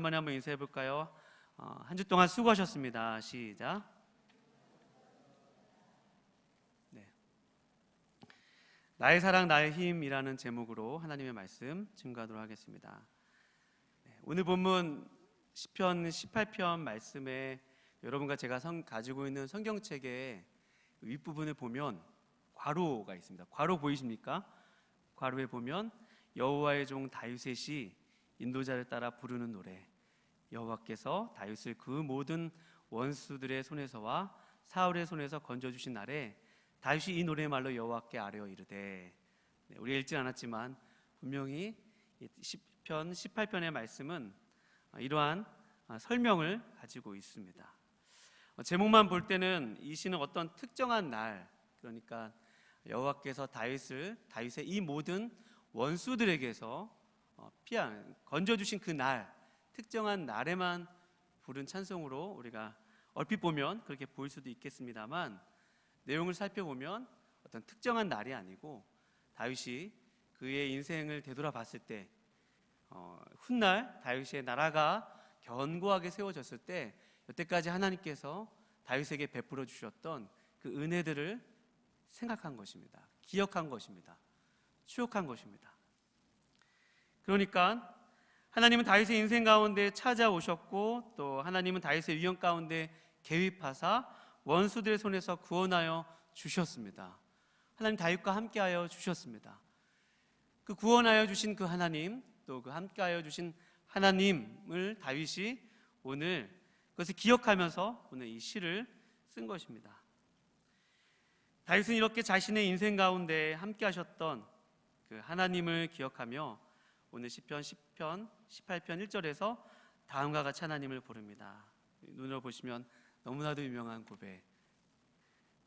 오랜만에 한번 인사해 볼까요? 한 주 동안 수고하셨습니다. 시작. 네. 나의 사랑 나의 힘이라는 제목으로 하나님의 말씀 증거하도록 하겠습니다. 네. 오늘 본문 시편 18편 말씀에 여러분과 제가 가지고 있는 성경책의 윗부분을 보면 괄호가 있습니다. 괄호 보이십니까? 괄호에 보면 여호와의 종 다윗의 시 인도자를 따라 부르는 노래, 여호와께서 다윗을 그 모든 원수들의 손에서와 사울의 손에서 건져주신 날에 다윗이 이 노래의 말로 여호와께 아뢰어 이르되. 우리 읽지 않았지만 분명히 시편 18편의 말씀은 이러한 설명을 가지고 있습니다. 제목만 볼 때는 이 시는 어떤 특정한 날, 그러니까 여호와께서 다윗의 이 모든 원수들에게서 건져주신 그 날, 특정한 날에만 부른 찬송으로 우리가 얼핏 보면 그렇게 보일 수도 있겠습니다만, 내용을 살펴보면 어떤 특정한 날이 아니고 다윗이 그의 인생을 되돌아봤을 때, 훗날 다윗의 나라가 견고하게 세워졌을 때 여태까지 하나님께서 다윗에게 베풀어 주셨던 그 은혜들을 생각한 것입니다. 기억한 것입니다. 추억한 것입니다. 그러니까 하나님은 다윗의 인생 가운데 찾아오셨고, 또 하나님은 다윗의 위험 가운데 개입하사 원수들의 손에서 구원하여 주셨습니다. 하나님 다윗과 함께하여 주셨습니다. 그 구원하여 주신 그 하나님, 또 그 함께하여 주신 하나님을 다윗이 오늘 그것을 기억하면서 오늘 이 시를 쓴 것입니다. 다윗은 이렇게 자신의 인생 가운데 함께하셨던 그 하나님을 기억하며 오늘 시편 18편 1절에서 다음과 같이 하나님을 부릅니다. 눈으로 보시면 너무나도 유명한 고백.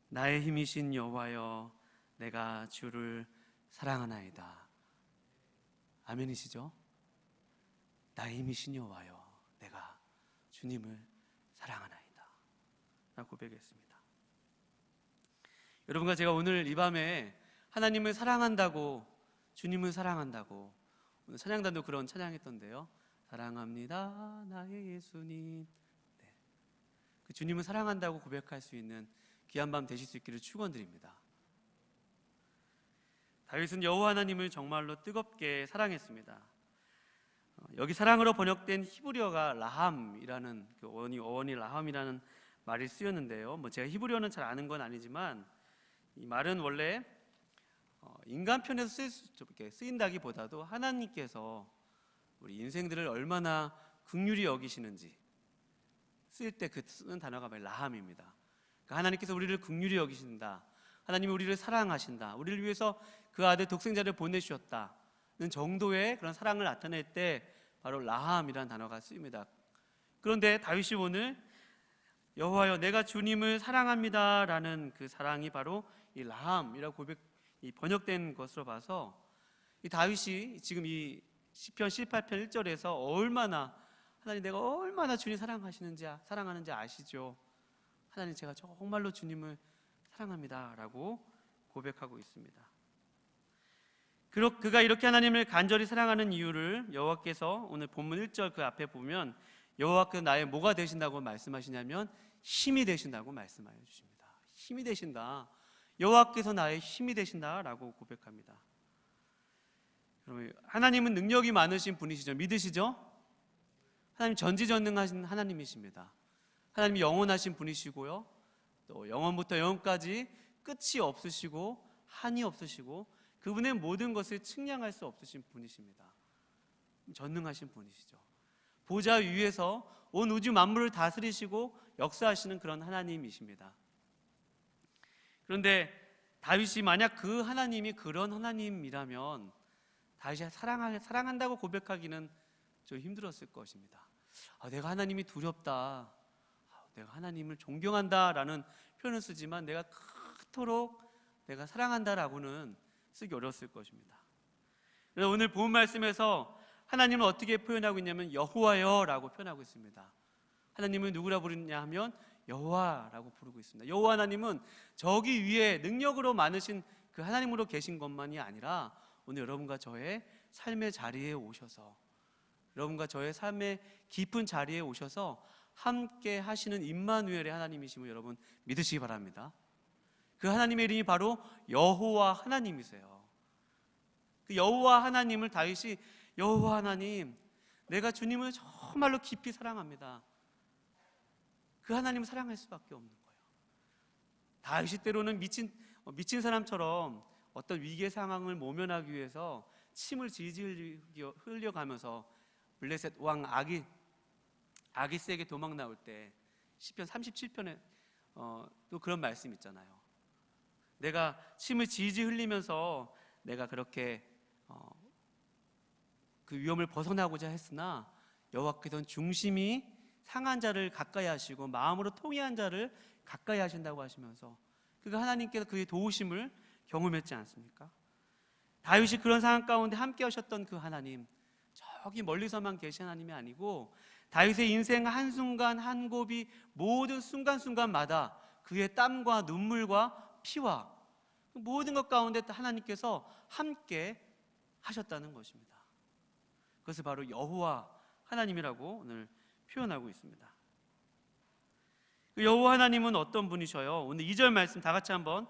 나의 힘이신 여호와여, 내가 주를 사랑하나이다. 아멘이시죠? 나의 힘이신 여호와여, 내가 주님을 사랑하나이다 라고 고백했습니다. 여러분과 제가 오늘 이 밤에 하나님을 사랑한다고, 주님을 사랑한다고, 오늘 찬양단도 그런 찬양했던데요. 사랑합니다 나의 예수님. 네. 그 주님을 사랑한다고 고백할 수 있는 귀한 밤 되실 수 있기를 축원드립니다. 다윗은 여호와 하나님을 정말로 뜨겁게 사랑했습니다. 여기 사랑으로 번역된 히브리어가 라함이라는 그 어원이 라함이라는 말이 쓰였는데요. 제가 히브리어는 잘 아는 건 아니지만 이 말은 원래 인간 편에서 쓰인다기보다도 하나님께서 우리 인생들을 얼마나 긍휼히 여기시는지 쓸 때 그 쓰는 단어가 라함입니다. 그러니까 하나님께서 우리를 긍휼히 여기신다, 하나님이 우리를 사랑하신다, 우리를 위해서 그 아들 독생자를 보내주셨다는 정도의 그런 사랑을 나타낼 때 바로 라함이라는 단어가 쓰입니다. 그런데 다윗이 오늘 여호와여 내가 주님을 사랑합니다 라는 그 사랑이 바로 이 라함이라고 번역된 것으로 봐서 이 다윗이 지금 이 시편 18편 1절에서 얼마나 하나님 내가 얼마나 주님 사랑하는지 아시죠? 하나님 제가 정말로 주님을 사랑합니다 라고 고백하고 있습니다. 그가 이렇게 하나님을 간절히 사랑하는 이유를 여호와께서 오늘 본문 1절 그 앞에 보면 여호와께서 나의 뭐가 되신다고 말씀하시냐면 힘이 되신다고 말씀하여 주십니다. 힘이 되신다, 여호와께서 나의 힘이 되신다라고 고백합니다. 여러분, 하나님은 능력이 많으신 분이시죠. 믿으시죠? 하나님 전지전능하신 하나님이십니다. 하나님이 영원하신 분이시고요, 또 영원부터 영원까지 끝이 없으시고 한이 없으시고 그분의 모든 것을 측량할 수 없으신 분이십니다. 전능하신 분이시죠. 보좌 위에서 온 우주 만물을 다스리시고 역사하시는 그런 하나님이십니다. 그런데 다윗이 만약 그 하나님이 그런 하나님이라면 다윗이 사랑한다고 고백하기는 좀 힘들었을 것입니다. 내가 하나님이 두렵다, 내가 하나님을 존경한다라는 표현을 쓰지만 내가 그토록 내가 사랑한다라고는 쓰기 어려웠을 것입니다. 그래서 오늘 본 말씀에서 하나님은 어떻게 표현하고 있냐면 여호와여라고 표현하고 있습니다. 하나님을 누구라 부르냐 하면 여호와라고 부르고 있습니다. 여호와 하나님은 저기 위에 능력으로 많으신 그 하나님으로 계신 것만이 아니라 오늘 여러분과 저의 삶의 자리에 오셔서 여러분과 저의 삶의 깊은 자리에 오셔서 함께 하시는 임마누엘의 하나님이심을 여러분 믿으시기 바랍니다. 그 하나님의 이름이 바로 여호와 하나님이세요. 그 여호와 하나님을 다윗이 여호와 하나님, 내가 주님을 정말로 깊이 사랑합니다. 그 하나님을 사랑할 수밖에 없는 거예요. 다윗이 때로는 미친 사람처럼 어떤 위기의 상황을 모면하기 위해서 침을 질질 흘려가면서 블레셋 왕 아기스에게 도망 나올 때 시편 37편에 또 그런 말씀 있잖아요. 내가 침을 질질 흘리면서 내가 그렇게 그 위험을 벗어나고자 했으나 여호와께서는 중심이 상한 자를 가까이 하시고 마음으로 통회한 자를 가까이 하신다고 하시면서 그 하나님께서 그의 도우심을 경험했지 않습니까? 다윗이 그런 상황 가운데 함께 하셨던 그 하나님, 저기 멀리서만 계신 하나님이 아니고 다윗의 인생 한순간 한곱이 모든 순간순간마다 그의 땀과 눈물과 피와 모든 것 가운데 하나님께서 함께 하셨다는 것입니다. 그것을 바로 여호와 하나님이라고 오늘 표현하고 있습니다. 그 여호와 하나님은 어떤 분이셔요? 오늘 2절 말씀 다 같이 한번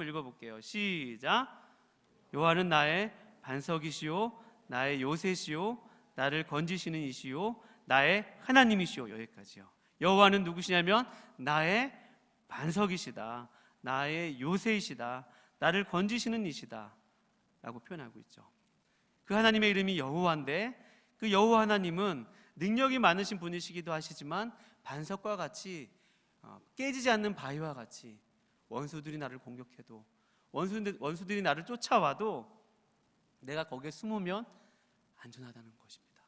읽어볼게요. 시작. 여호와는 나의 반석이시요 나의 요새시요 나를 건지시는 이시요 나의 하나님이시요. 여기까지요. 여호와는 누구시냐면 나의 반석이시다, 나의 요새이시다, 나를 건지시는 이시다 라고 표현하고 있죠. 그 하나님의 이름이 여호와인데 그 여호와 하나님은 능력이 많으신 분이시기도 하시지만 반석과 같이 깨지지 않는 바위와 같이 원수들이 나를 공격해도 원수들이 나를 쫓아와도 내가 거기에 숨으면 안전하다는 것입니다.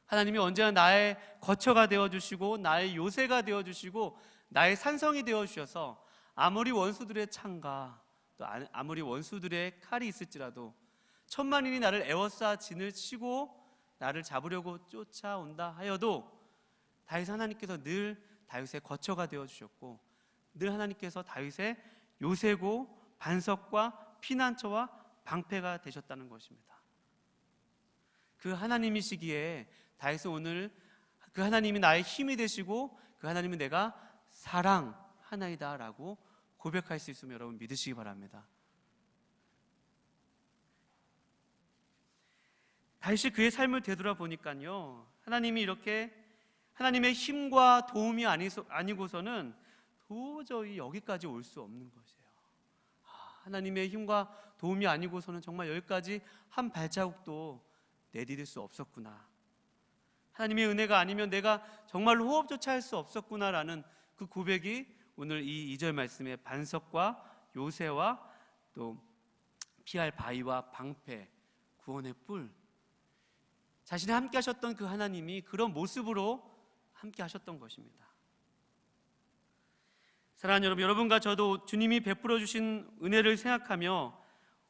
하나님이 언제나 나의 거처가 되어주시고 나의 요새가 되어주시고 나의 산성이 되어주셔서 아무리 원수들의 창과 또 아무리 원수들의 칼이 있을지라도 천만인이 나를 에워싸 진을 치고 나를 잡으려고 쫓아온다 하여도 다윗 하나님께서 늘 다윗의 거처가 되어주셨고 늘 하나님께서 다윗의 요새고 반석과 피난처와 방패가 되셨다는 것입니다. 그 하나님이시기에 다윗은 오늘 그 하나님이 나의 힘이 되시고 그 하나님은 내가 사랑하나이다 라고 고백할 수 있으면 여러분 믿으시기 바랍니다. 다윗이 그의 삶을 되돌아보니까요, 하나님이 이렇게 하나님의 힘과 도움이 아니고서는 도저히 여기까지 올 수 없는 것이에요. 하나님의 힘과 도움이 아니고서는 정말 여기까지 한 발자국도 내디딜 수 없었구나. 하나님의 은혜가 아니면 내가 정말로 호흡조차 할 수 없었구나라는 그 고백이 오늘 이 2절 말씀의 반석과 요새와 또 피할 바위와 방패, 구원의 뿔, 자신이 함께 하셨던 그 하나님이 그런 모습으로 함께 하셨던 것입니다. 사랑하는 여러분, 여러분과 저도 주님이 베풀어 주신 은혜를 생각하며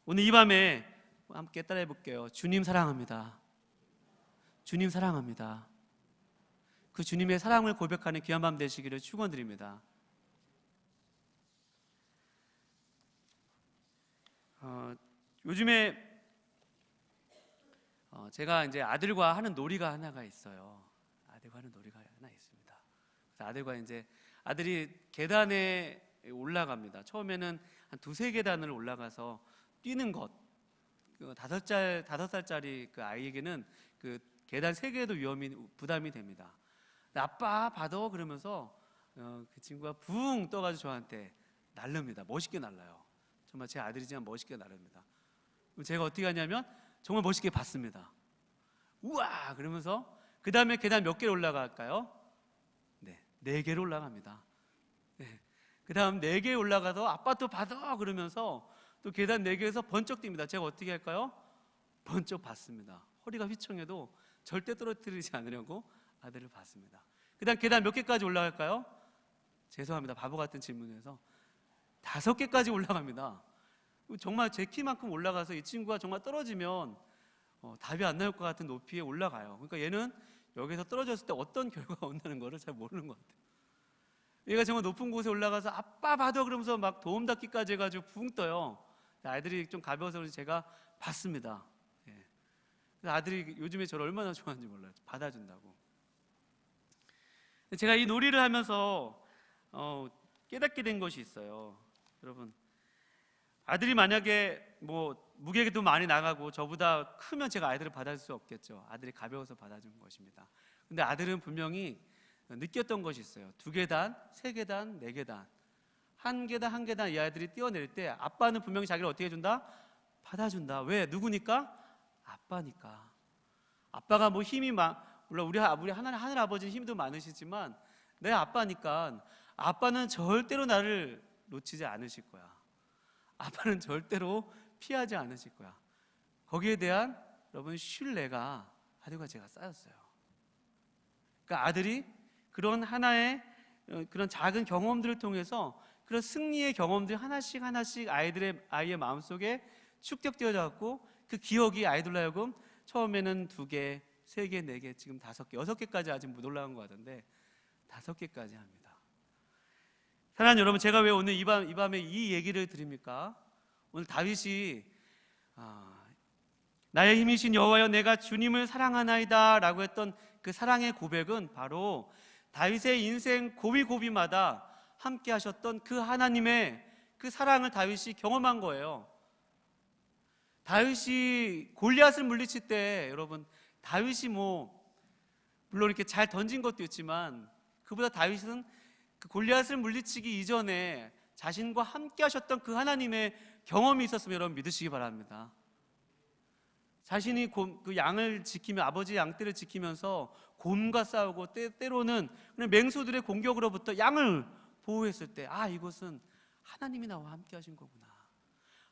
오늘 이 밤에 함께 따라해 볼게요. 주님 사랑합니다. 주님 사랑합니다. 그 주님의 사랑을 고백하는 귀한 밤 되시기를 축원드립니다. 요즘에 제가 이제 아들과 하는 놀이가 하나가 있어요. 아들과 하는 놀이가 하나 있습니다. 그래서 아들과 이제 아들이 계단에 올라갑니다. 처음에는 한 2-3계단을 올라가서 뛰는 것. 그 5살짜리 그 아이에게는 그 계단 3개도 부담이 됩니다. 아빠 봐도 그러면서 그 친구가 붕 떠가지고 저한테 날릅니다. 멋있게 날라요. 정말 제 아들이지만 멋있게 날릅니다. 그럼 제가 어떻게 하냐면 정말 멋있게 봤습니다. 우와! 그러면서 그 다음에 계단 몇 개를 올라갈까요? 네, 4개로 올라갑니다. 네. 그 다음 4개 올라가서 아빠 또 받아! 그러면서 또 계단 4개에서 번쩍 뜁니다. 제가 어떻게 할까요? 번쩍 받습니다. 허리가 휘청해도 절대 떨어뜨리지 않으려고 아들을 봤습니다. 그 다음 계단 몇 개까지 올라갈까요? 죄송합니다. 바보 같은 질문에서 5개까지 올라갑니다. 정말 제 키만큼 올라가서 이 친구가 정말 떨어지면 답이 안 나올 것 같은 높이에 올라가요. 그러니까 얘는 여기서 떨어졌을 때 어떤 결과가 온다는 거를 잘 모르는 것 같아요. 얘가 정말 높은 곳에 올라가서 아빠 봐도 그러면서 막 도움 닫기까지 해가지고 붕 떠요. 아이들이 좀 가벼워서 제가 봤습니다. 예. 그래서 아들이 요즘에 저를 얼마나 좋아하는지 몰라요. 받아준다고. 제가 이 놀이를 하면서 깨닫게 된 것이 있어요. 여러분, 아들이 만약에 뭐 무게도 많이 나가고 저보다 크면 제가 아이들을 받아줄 수 없겠죠. 아들이 가벼워서 받아준 것입니다. 근데 아들은 분명히 느꼈던 것이 있어요. 2계단, 3계단, 4계단, 한 계단 한 계단 이 아이들이 뛰어낼 때 아빠는 분명히 자기를 어떻게 해준다? 받아준다. 왜? 누구니까? 아빠니까. 아빠가 뭐 힘이 물론 우리 하늘 아버지는 힘도 많으시지만 내 아빠니까 아빠는 절대로 나를 놓치지 않으실 거야. 아빠는 절대로 피하지 않으실 거야. 거기에 대한 여러분 신뢰가 아들과 제가 쌓였어요. 그러니까 아들이 그런 하나의 그런 작은 경험들을 통해서 그런 승리의 경험들이 하나씩 아이의 마음속에 축적되어져 갖고 그 기억이 아이들로 하여금 처음에는 2개, 3개, 4개, 지금 5개, 6개까지 아직 못 올라간 것 같은데 5개까지 합니다. 사랑하는 여러분, 제가 왜 오늘 이 밤에 이 얘기를 드립니까? 오늘 다윗이 나의 힘이신 여호와여 내가 주님을 사랑하나이다 라고 했던 그 사랑의 고백은 바로 다윗의 인생 고비고비마다 함께 하셨던 그 하나님의 그 사랑을 다윗이 경험한 거예요. 다윗이 골리앗을 물리칠 때 여러분, 다윗이 물론 이렇게 잘 던진 것도 있지만 그보다 다윗은 그 골리앗을 물리치기 이전에 자신과 함께 하셨던 그 하나님의 경험이 있었으면 여러분 믿으시기 바랍니다. 자신이 그 양을 지키며 아버지의 양떼를 지키면서 곰과 싸우고 때로는 맹수들의 공격으로부터 양을 보호했을 때 이것은 하나님이 나와 함께 하신 거구나.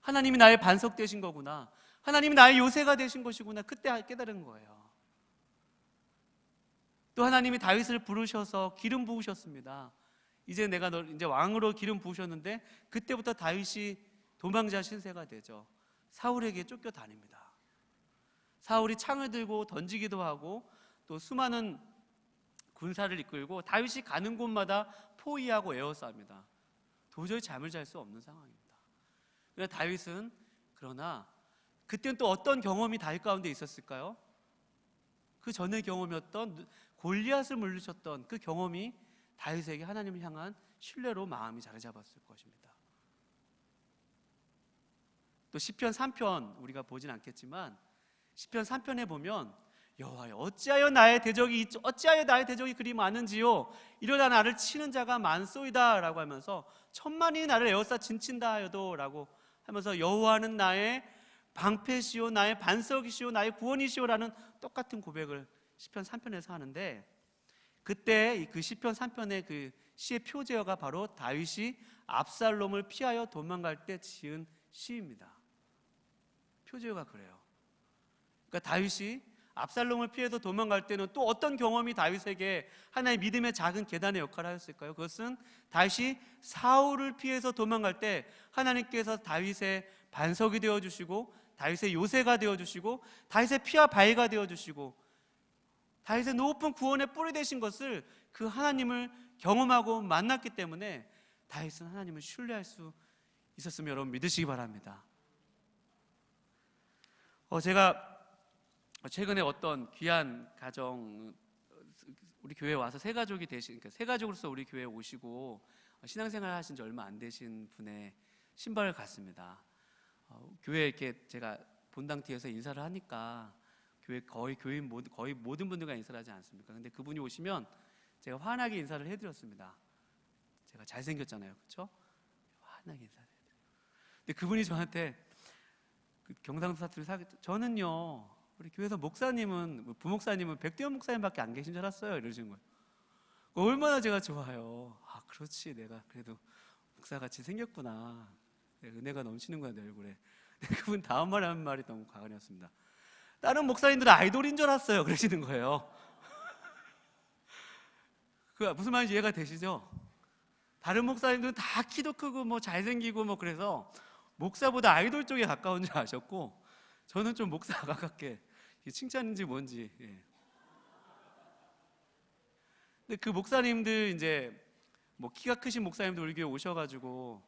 하나님이 나의 반석 되신 거구나. 하나님이 나의 요새가 되신 것이구나. 그때 깨달은 거예요. 또 하나님이 다윗을 부르셔서 기름 부으셨습니다. 이제 내가 널 이제 왕으로 기름 부으셨는데 그때부터 다윗이 도망자 신세가 되죠. 사울에게 쫓겨다닙니다. 사울이 창을 들고 던지기도 하고 또 수많은 군사를 이끌고 다윗이 가는 곳마다 포위하고 에워쌉니다. 도저히 잠을 잘 수 없는 상황입니다. 그러나 다윗은 그러나 그때는 또 어떤 경험이 다윗 가운데 있었을까요? 그 전의 경험이었던 골리앗을 물리쳤던 그 경험이 다윗에게 하나님을 향한 신뢰로 마음이 자리 잡았을 것입니다. 또 시편 3편 우리가 보진 않겠지만 시편 3편에 보면 여호와여 어찌하여 나의 대적이 그리 많은지요 이러다 나를 치는 자가 많소이다 라고 하면서 천만이 나를 에워싸 진친다 하여도 라고 하면서 여호와는 나의 방패시오 나의 반석이시오 나의 구원이시오 라는 똑같은 고백을 시편 3편에서 하는데 그때 그 시편 3편의 그 시의 표제어가 바로 다윗이 압살롬을 피하여 도망갈 때 지은 시입니다. 표제어가 그래요. 그러니까 다윗이 압살롬을 피해서 도망갈 때는 또 어떤 경험이 다윗에게 하나의 믿음의 작은 계단의 역할을 하였을까요? 그것은 다윗이 사울을 피해서 도망갈 때 하나님께서 다윗의 반석이 되어주시고 다윗의 요새가 되어주시고 다윗의 피와 바위가 되어주시고 다윗의 높은 구원의 뿌리 되신 것을 그 하나님을 경험하고 만났기 때문에 다윗은 하나님을 신뢰할 수 있었으면 여러분 믿으시기 바랍니다. 제가 최근에 어떤 귀한 가정 우리 교회에 와서 새 가족으로서 우리 교회에 오시고 신앙생활 하신 지 얼마 안 되신 분의 신발을 갔습니다. 교회에 이렇게 제가 본당 뒤에서 인사를 하니까 거의 모든 분들과 인사를 하지 않습니까? 근데 그분이 오시면 제가 환하게 인사를 해드렸습니다. 제가 잘생겼잖아요, 그렇죠? 환하게 인사를 해드려요. 근데 그분이 저한테 그 경상도 사투리 저는요 우리 교회에서 부목사님은 백두현 목사님밖에 안 계신 줄 알았어요 이러시는 거예요. 얼마나 제가 좋아요. 그렇지 내가 그래도 목사같이 생겼구나. 은혜가 넘치는구나 내 얼굴에. 그분 다음 말에 한 말이 너무 과언이었습니다. 다른 목사님들은 아이돌인 줄 알았어요 그러시는 거예요. 그 무슨 말인지 이해가 되시죠? 다른 목사님들은 다 키도 크고 잘생기고 그래서 목사보다 아이돌 쪽에 가까운 줄 아셨고 저는 좀 목사가 가깝게 칭찬인지 뭔지. 근데 그 목사님들 이제 키가 크신 목사님들 우리 교회 오셔가지고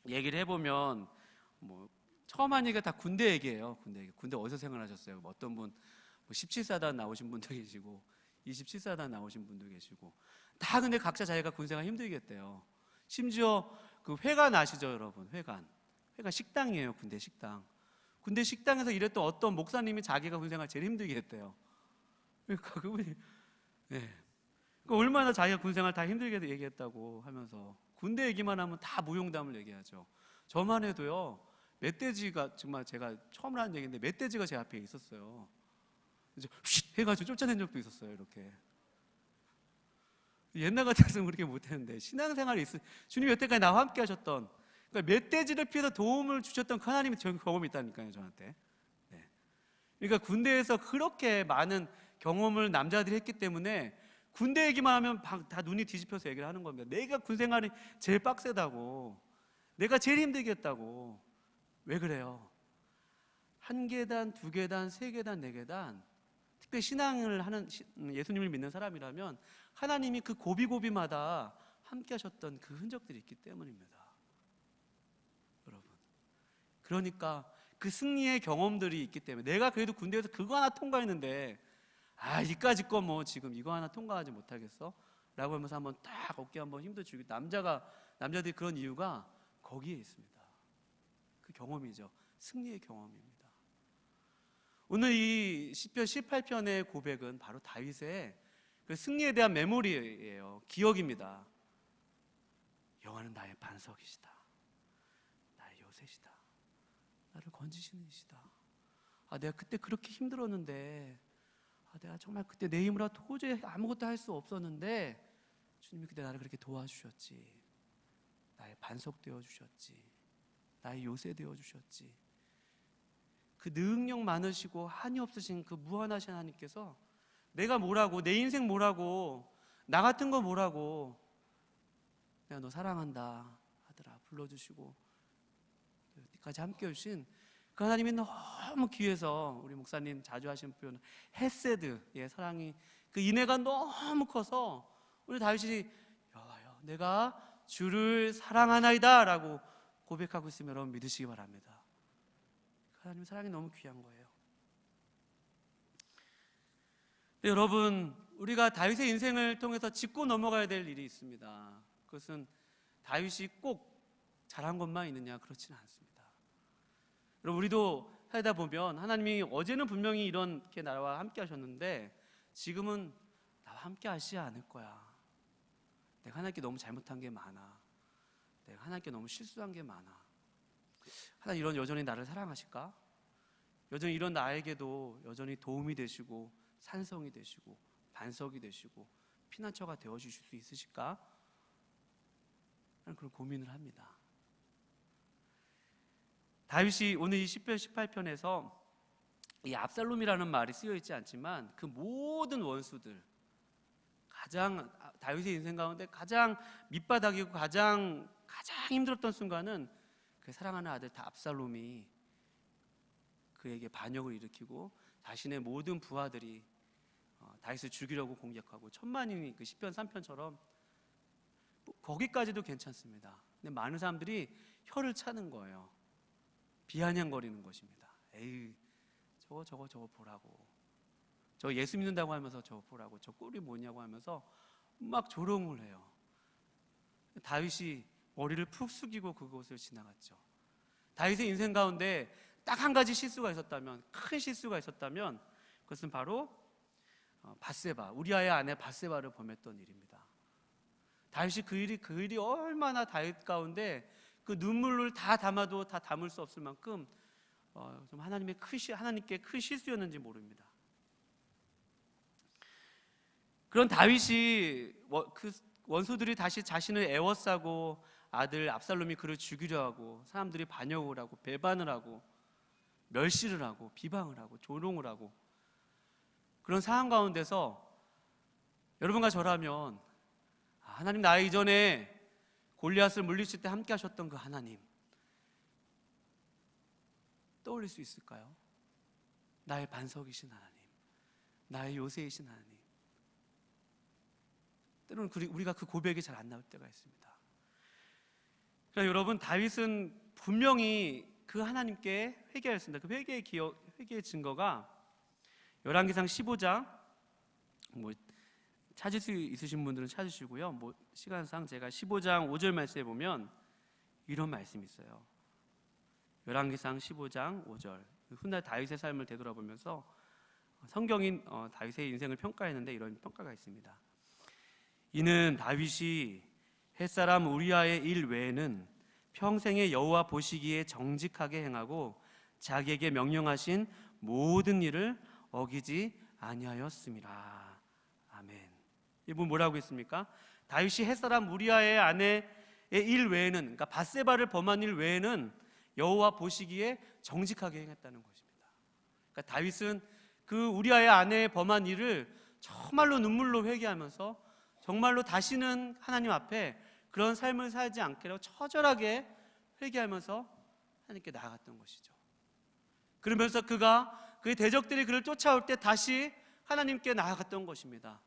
얘기를 해보면 처음 한 얘기가 다 군대 얘기예요. 군대 얘기. 군대 어디서 생활하셨어요? 뭐 어떤 분 17사단 나오신 분도 계시고 27사단 나오신 분도 계시고 다 근데 각자 자기가 군생활 힘들겠대요. 심지어 그 회관 아시죠, 여러분? 회관 식당이에요. 군대 식당. 군대 식당에서 일했던 어떤 목사님이 자기가 군생활 제일 힘들게 했대요. 그러니까 그분이 그 얼마나 자기가 군생활 다 힘들게 얘기했다고 하면서 군대 얘기만 하면 다 무용담을 얘기하죠. 저만 해도요, 멧돼지가 정말 제가 처음 하는 얘기인데 멧돼지가 제 앞에 있었어요. 이제 휙 해가지고 쫓아낸 적도 있었어요. 이렇게 옛날 같았으면 그렇게 못했는데 신앙생활이 주님 여태까지 나와 함께 하셨던, 그러니까 멧돼지를 피해서 도움을 주셨던 그 하나님의 경험이 있다니까요, 저한테. 그러니까 군대에서 그렇게 많은 경험을 남자들이 했기 때문에 군대 얘기만 하면 다 눈이 뒤집혀서 얘기를 하는 겁니다. 내가 군생활이 제일 빡세다고, 내가 제일 힘들겠다고. 왜 그래요? 1계단, 2계단, 3계단, 4계단, 특별히 신앙을 하는 예수님을 믿는 사람이라면 하나님이 그 고비고비마다 함께 하셨던 그 흔적들이 있기 때문입니다. 여러분, 그러니까 그 승리의 경험들이 있기 때문에 내가 그래도 군대에서 그거 하나 통과했는데 이까짓 거 뭐 지금 이거 하나 통과하지 못하겠어? 라고 하면서 한번 딱 어깨 한번 힘도 주고, 남자들이 그런 이유가 거기에 있습니다. 그 경험이죠. 승리의 경험입니다. 오늘 이 시편 18편의 고백은 바로 다윗의 그 승리에 대한 메모리예요. 기억입니다. 여호와는 나의 반석이시다, 나의 요새시다, 나를 건지시는 이시다. 내가 그때 그렇게 힘들었는데, 내가 정말 그때 내 힘으로 도저히 아무것도 할 수 없었는데 주님이 그때 나를 그렇게 도와주셨지. 나의 반석 되어주셨지. 나의 요새 되어주셨지. 그 능력 많으시고 한이 없으신 그 무한하신 하나님께서 내가 뭐라고, 내 인생 뭐라고, 나 같은 거 뭐라고, 내가 너 사랑한다 하더라 불러주시고 여기까지 함께 해주신 그 하나님이 너무 귀해서, 우리 목사님 자주 하시는 표현 헤세드의 사랑이, 그 인애가 너무 커서 우리 다윗이 여호와여 내가 주를 사랑하나이다 라고 고백하고 있으면 여러분 믿으시기 바랍니다. 그 하나님의 사랑이 너무 귀한 거예요. 네, 여러분, 우리가 다윗의 인생을 통해서 짚고 넘어가야 될 일이 있습니다. 그것은 다윗이 꼭 잘한 것만 있느냐, 그렇지는 않습니다. 여러분, 우리도 살다 보면 하나님이 어제는 분명히 이렇게 나와 함께 하셨는데 지금은 나와 함께 하시지 않을 거야. 내가 하나님께 너무 잘못한 게 많아. 내가 하나님께 너무 실수한 게 많아. 하나님 여전히 나를 사랑하실까? 여전히 이런 나에게도 여전히 도움이 되시고 산성이 되시고 반석이 되시고 피난처가 되어주실 수 있으실까? 하는 그런 고민을 합니다. 다윗이 오늘 이 시편 18편에서 이 압살롬이라는 말이 쓰여 있지 않지만 그 모든 원수들, 가장 다윗의 인생 가운데 가장 밑바닥이고 가장 힘들었던 순간은 그 사랑하는 아들 압살롬이 그에게 반역을 일으키고 자신의 모든 부하들이 다윗을 죽이려고 공격하고 천만인이 그 시편 3편처럼 거기까지도 괜찮습니다. 근데 많은 사람들이 혀를 차는 거예요. 비아냥거리는 것입니다. 에이, 저거 보라고. 저 예수 믿는다고 하면서 저거 보라고. 저 꼴이 뭐냐고 하면서 막 조롱을 해요. 다윗이 머리를 푹 숙이고 그곳을 지나갔죠. 다윗의 인생 가운데 딱 한 가지 실수가 있었다면, 큰 실수가 있었다면 그것은 바로 밧세바, 우리아의 아내 밧세바를 범했던 일입니다. 다윗이 그 일이 얼마나 다윗 가운데 그 눈물을 다 담아도 다 담을 수 없을 만큼 좀 하나님께 큰 실수였는지 모릅니다. 그런 다윗이 그 원수들이 다시 자신을 애워싸고 아들 압살롬이 그를 죽이려 하고 사람들이 반역을 하고 배반을 하고 멸시를 하고 비방을 하고 조롱을 하고 그런 상황 가운데서 여러분과 저라면 하나님, 나 이전에 골리앗을 물리칠 때 함께 하셨던 그 하나님 떠올릴 수 있을까요? 나의 반석이신 하나님, 나의 요새이신 하나님. 때로는 우리가 그 고백이 잘 안 나올 때가 있습니다. 그러니까 여러분, 다윗은 분명히 그 하나님께 회개하였습니다. 그 회개의 증거가 열왕기상 15장, 찾을 수 있으신 분들은 찾으시고요. 시간상 제가 15장 5절 말씀에 보면 이런 말씀이 있어요. 열왕기상 15장 5절. 훗날 다윗의 삶을 되돌아보면서 성경인 다윗의 인생을 평가했는데 이런 평가가 있습니다. 이는 다윗이 햇사람 우리아의 일 외에는 평생에 여호와 보시기에 정직하게 행하고 자기에게 명령하신 모든 일을 어기지 아니하였음이라. 아멘. 이분 뭐라고 했습니까? 다윗이 햇사람 우리아의 아내의 일 외에는, 그러니까 밧세바를 범한 일 외에는 여호와 보시기에 정직하게 행했다는 것입니다. 그러니까 다윗은 그 우리아의 아내의 범한 일을 정말로 눈물로 회개하면서 정말로 다시는 하나님 앞에 그런 삶을 살지 않기로 처절하게 회개하면서 하나님께 나아갔던 것이죠. 그러면서 그가 그의 대적들이 그를 쫓아올 때 다시 하나님께 나아갔던 것입니다.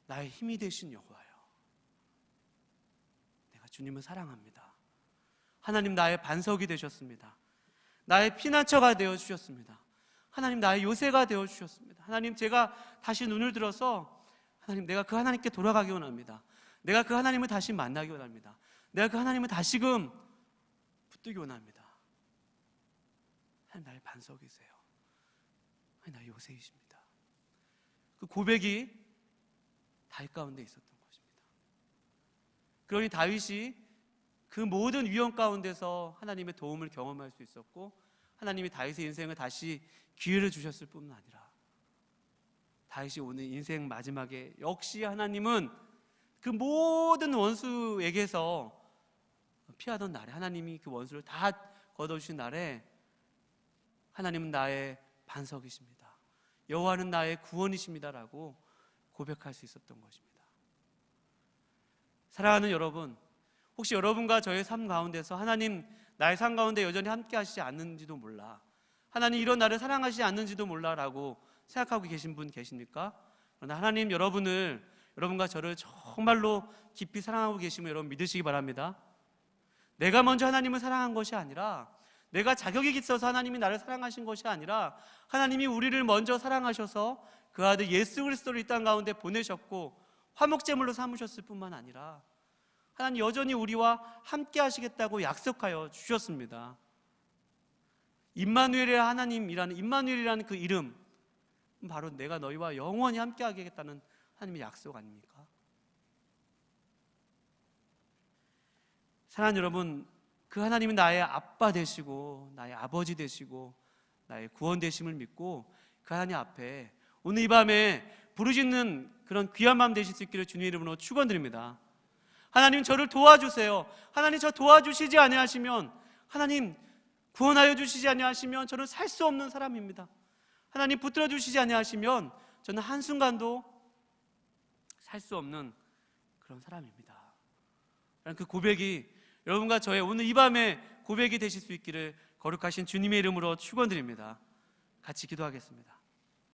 나의 힘이 되신 여호와여, 내가 주님을 사랑합니다. 하나님 나의 반석이 되셨습니다. 나의 피난처가 되어주셨습니다. 하나님 나의 요새가 되어주셨습니다. 하나님 제가 다시 눈을 들어서 하나님 내가 그 하나님께 돌아가기 원합니다. 내가 그 하나님을 다시 만나기 원합니다. 내가 그 하나님을 다시금 붙들기 원합니다. 하나님 나의 반석이세요. 하나님 나의 요새이십니다. 그 고백이 다윗 가운데 있었던 것입니다. 그러니 다윗이 그 모든 위험 가운데서 하나님의 도움을 경험할 수 있었고 하나님이 다윗의 인생을 다시 기회를 주셨을 뿐만 아니라 다윗이 오늘 인생 마지막에 역시 하나님은 그 모든 원수에게서 피하던 날에 하나님이 그 원수를 다 걷어주신 날에 하나님은 나의 반석이십니다. 여호와는 나의 구원이십니다라고 고백할 수 있었던 것입니다. 사랑하는 여러분, 혹시 여러분과 저의 삶 가운데서 하나님 나의 삶 가운데 여전히 함께 하시지 않는지도 몰라, 하나님 이런 나를 사랑하시지 않는지도 몰라라고 생각하고 계신 분 계십니까? 그러나 하나님 여러분과 저를 정말로 깊이 사랑하고 계시면 여러분 믿으시기 바랍니다. 내가 먼저 하나님을 사랑한 것이 아니라, 내가 자격이 있어서 하나님이 나를 사랑하신 것이 아니라 하나님이 우리를 먼저 사랑하셔서 그 아들 예수 그리스도를 이 땅 가운데 보내셨고 화목제물로 삼으셨을 뿐만 아니라 하나님 여전히 우리와 함께 하시겠다고 약속하여 주셨습니다. 임마누엘의 하나님이라는, 임마누엘이라는 그 이름, 바로 내가 너희와 영원히 함께 하겠다는 하나님의 약속 아닙니까? 사랑하는 여러분, 그 하나님이 나의 아빠 되시고 나의 아버지 되시고 나의 구원 되심을 믿고 그 하나님 앞에 오늘 이 밤에 부르짖는 그런 귀한 마음 되실 수 있기를 주님의 이름으로 축원드립니다. 하나님 저를 도와주세요. 하나님 저 도와주시지 아니하시면, 하나님 구원하여 주시지 아니하시면 저는 살 수 없는 사람입니다. 하나님 붙들어 주시지 아니하시면 저는 한순간도 살 수 없는 그런 사람입니다. 그 고백이 여러분과 저의 오늘 이 밤에 고백이 되실 수 있기를 거룩하신 주님의 이름으로 축원드립니다. 같이 기도하겠습니다.